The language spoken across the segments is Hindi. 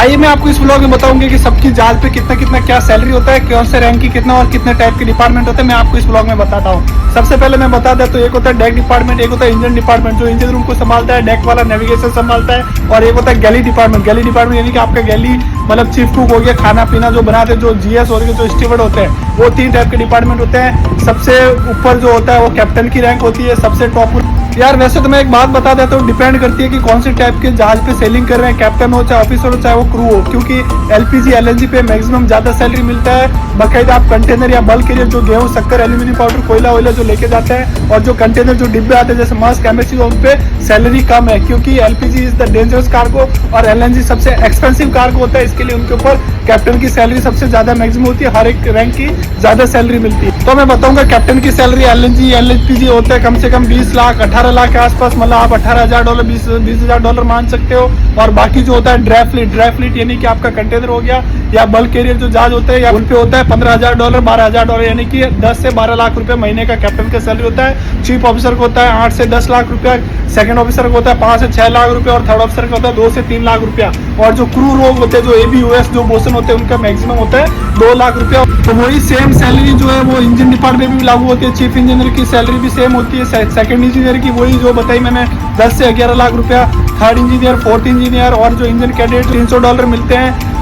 आइए मैं आपको इस व्लॉग में बताऊंगी कि सबकी जहाज पे कितना कितना क्या सैलरी होता है, कौन से रैंक की कितना और कितने टाइप के डिपार्टमेंट होते हैं, मैं आपको इस व्लॉग में बताता हूँ। सबसे पहले मैं बता दें तो एक होता है डेक डिपार्टमेंट, एक होता है इंजन डिपार्टमेंट जो इंजन रूम को संभालता है, डेक वाला नेविगेशन संभालता है, और एक होता है गैली डिपार्टमेंट। गैली डिपार्टमेंट यानी कि आपका गैली मतलब चीफ कुक हो गया, खाना पीना जो बनाते हैं, जो जीएस और जो स्टीवर्ड होते हैं, वो 3 टाइप के डिपार्टमेंट होते हैं। सबसे ऊपर जो होता है वो कैप्टन की रैंक होती है, सबसे टॉप। यार वैसे तो मैं एक बात बता देता हूँ, डिपेंड करती है कि कौन सी टाइप के जहाज पे सेलिंग कर रहे हैं, कैप्टन हो चाहे ऑफिसर हो चाहे वो क्रू हो, क्योंकि एलपीजी एलएनजी पे मैक्सिमम ज्यादा सैलरी मिलता है। बाकायदा आप कंटेनर या बल्क कैरियर जो गेहूं शक्कर एल्यूमिनियम पाउडर कोयला वोयला जो लेके जाते हैं, और जो कंटेनर जो डिब्बे आते हैं जैसे मास्क एमएससी, उन पे सैलरी कम है, क्योंकि LPG is the dangerous cargo और एलएनजी सबसे एक्सपेंसिव कार्गो होता है। इसके लिए उनके ऊपर कैप्टन की सैलरी सबसे ज्यादा मैक्सिमम होती है, हर एक रैंक की ज्यादा सैलरी मिलती है। तो मैं बताऊंगा कैप्टन की सैलरी एलएनजी एलपीजी होता है कम से कम 20 लाख 18 लाख के आसपास, मतलब आप $18,000 $20,000 मान सकते हो। और बाकी जो होता है ड्राई फ्लीट यानी कि आपका कंटेनर हो गया या बल्क कैरियर जो जहाज होते हैं, या उन पे होता है $15,000 $12,000 यानी कि 10 से 12 लाख रुपए महीने का कैप्टन का सैलरी होता है। चीफ ऑफिसर को होता है 8 से 10 लाख रुपया, सेकंड ऑफिसर को होता है 5 से 6 लाख रुपया, और थर्ड ऑफिसर का होता है 2 से 3 लाख रुपया। और जो क्रू लोग होते हैं जो एबीयूएस जो बोसन होते हैं उनका मैक्सिमम होता है 2 लाख रुपया। तो वही सेम सैलरी जो है वो इंजन डिपार्टमेंट में भी लागू होती है। चीफ इंजीनियर की सैलरी भी सेम होती है, सेकंड इंजीनियर की वही जो बताई मैंने 10 से 11 लाख रुपया, थर्ड इंजीनियर, फोर्थ इंजीनियर और जो इंजन कैडेट $300 मिलते हैं,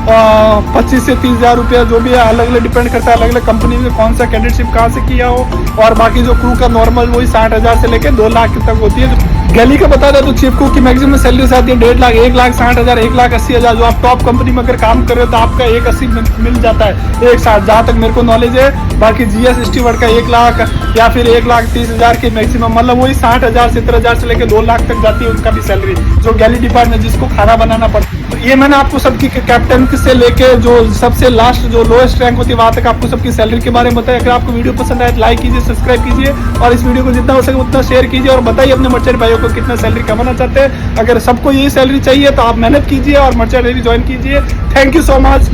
25 से 30,000 रुपया, जो भी है अलग अलग डिपेंड करता है अलग अलग कंपनी में कौन सा कैडेटशिप कहाँ से किया हो। और बाकी जो क्रू का नॉर्मल वही 60,000 से लेकर 2 लाख तक होती है। गैली का बता दें तो चीफ कुक की मैक्सिमम सैलरी आती है 1.5 लाख 1,60,000 1,80,000। जो आप टॉप कंपनी में अगर काम कर रहे हो तो आपका 1,80 मिल जाता है 1,60, जहाँ तक मेरे को नॉलेज है। बाकी जीएस स्टीवर्ड का 1 लाख या फिर 1,30,000 की मैक्सिमम, मतलब वही 60,000 70,000 से लेकर 2 लाख तक जाती है उनका भी सैलरी, जो गैली डिपार्टमेंट जिसको खाना बनाना पड़ता है। तो ये मैंने आपको सबकी कैप्टन से लेके जो सबसे लास्ट जो लोएस्ट रैंक होती है वहां तक आपको सबकी सैलरी के बारे में बताया। अगर आपको वीडियो पसंद आए तो लाइक कीजिए, सब्सक्राइब कीजिए और इस वीडियो को जितना हो सके उतना शेयर कीजिए, और बताइए अपने मर्चेंट भाइयों को कितना सैलरी कमाना चाहते हैं। अगर सबको यही सैलरी चाहिए तो आप मेहनत कीजिए और मर्चेंट नेवी ज्वाइन कीजिए। Thank you so much.